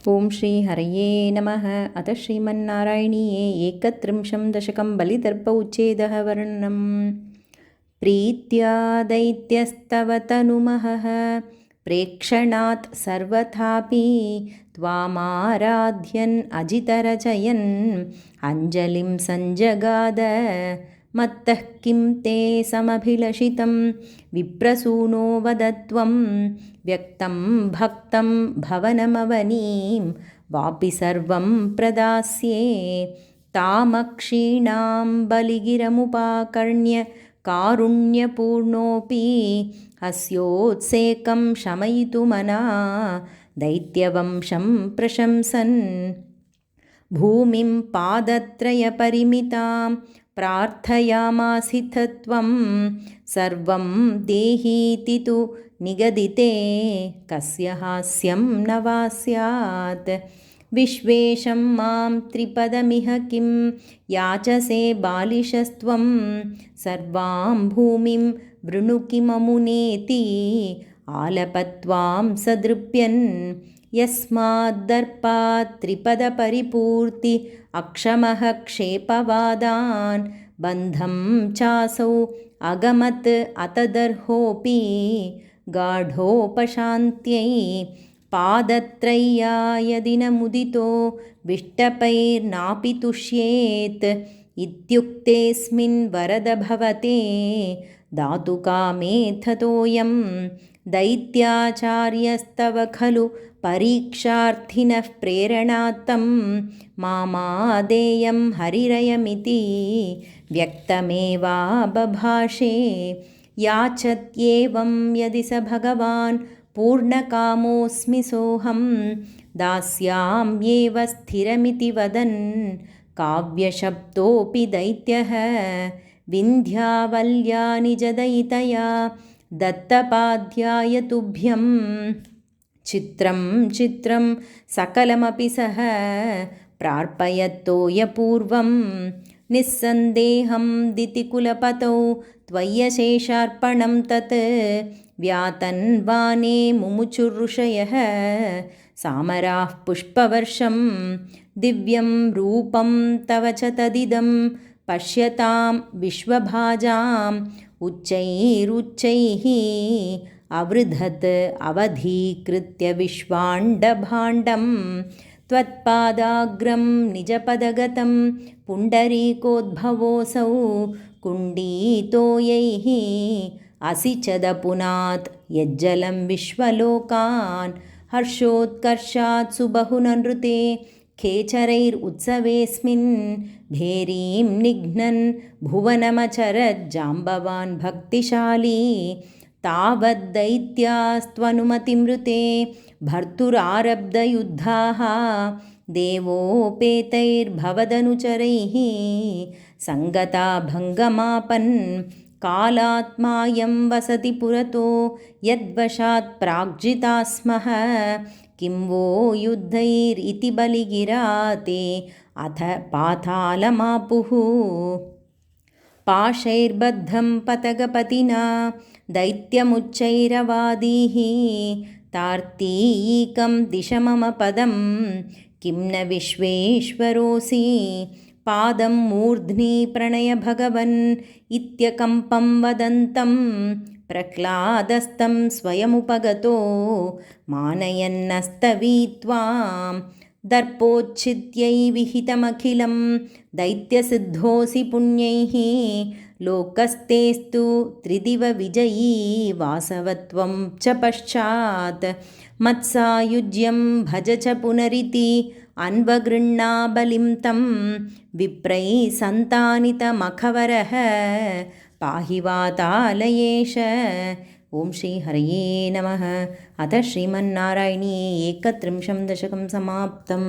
ఓం శ్రీ హరయే నమః. అత శ్రీమన్నారాయణీయే ఏకత్రింశం దశకం బలిదర్ప ఉచ్ఛేదః వర్ణనం. ప్రీత్యా దైత్యస్తవ తనుమహః ప్రేక్షణాత్ సర్వథాపి త్వామారాధ్యన్ అజితరచయన్ అంజలిం సంజగాద. మత్తః కిం తే సమభిలషితం విప్రసూనో వదత్వం వ్యక్తం భక్తం భవనమవనీం వాపి సర్వం ప్రదాస్యే. తామక్షీణాం బలిగిరముపాకర్ణ్య కారుణ్యపూర్ణోపి హస్యోత్సేకం శమయితుమనా దైత్యవంశం ప్రశంసన్. భూమిం పాదత్రయపరిమితాం ప్రార్థయామాసిథ త్వం సర్వం దేహీతి తు నిగదితే కస్య హాస్యం న వా స్యాత్. విశ్వేశం మాం త్రిపదమిహ కిం యాచసే బాలిశస్త్వం సర్వాం భూమిం వృణు కిమమునేతి ఆలపత్వాం సదృప్యన్. యస్మాద్దర్పాత్ త్రిపదపరిపూర్తి అక్షమః క్షేపవాదాన్ బంధం చాసౌ అగమత్ అతదర్హోపి గాఢోపశాంత్యై. పాదత్రయ్యాయదినముదితో విష్టపైర్నాపి తుష్యేత్ ఇత్యుక్తేస్మిన్ వరద భవతే దాతుకామేథతోయం. దైత్యాచార్యస్తవ ఖలు పరీక్షార్థినః ప్రేరణాత్తం మామాదేయం హరిరయమితి వ్యక్తమేవా బభాషే. యాచత్యేవం యది స భగవాన్ పూర్ణకామోస్మి సోహం దాస్యామ్యేవ స్థిరమితి వదన్ కావ్యశబ్దోపి దైత్యః. వింధ్యావల్యా నిజదయితయా దత్తపాధ్యాయ తుభ్యం చిత్రం చిత్రం సకలమపి సహ ప్రార్పయత్తోయపూర్వం. నిస్సందేహం దితికులపతౌ త్వయ్యశేషార్పణం తత్ వ్యాతన్వానే ముముచుర్ఋషయః సామరాః పుష్పవర్షం. దివ్యం రూపం తవ చ తదిదం పశ్యతాం విశ్వభాజాం ఉచ్చైరుచ్చైః అవృధత్ అవధీకృత్య విశ్వాండభాండం. త్వత్పాదాగ్రం నిజపదగతం పుండరీకోద్భవోऽసౌ కుండీతోయైః అసిచదపునాత్ యజ్జలం విశ్వలోకాన్. హర్షోత్కర్షాత్ సుబహుననృతే ఖేచరైరుత్సవేస్మిన్ భేరీం నిఘ్నన్ భువనమచరజ్జాంబవాన్ భక్తిశాలీ. తావద్దైత్యాస్త్వనుమతిమృతే భర్తురారబ్ధయుద్ధాః దేవోపేతైర్భవదనుచరైః సంగతా భంగమాపన్. కాలాత్మాయం వసతి పురతో యద్వశాత్ ప్రాగ్జితా స్మః కిం వో యుద్ధైరితి బలిగిరా తే అథ పాతాళమాపుః. పాశైర్బద్ధం పతగపతినా దైత్యముచ్చైరవాదీః తార్తీయీకం దిశ మమ పదం కిం న విశ్వేశ్వరోసి. పాదం మూర్ధ్ని ప్రణయ భగవన్ ఇత్యకంపం వదంతం ప్రహ్లాదస్తం స్వయముపగతో మానయన్నస్తవీత్వాం. దర్పోచ్ఛిద్యై విహితమఖిలం దైత్యసిద్ధోసి పుణ్యైః లోకస్తేస్తు త్రిదివ విజయీ వాసవత్వం చ పశ్చాత్. మత్సాయుజ్యం భజ చ పునరితి అన్వగృహ్ణా బలిం తం విప్రైః సంతానితమఖవరః పాహి వాతాలయేష. ఓం శ్రీ హరయే నమః. అత శ్రీమన్నారాయణీయే ఏకత్రింశం దశకం సమాప్తం.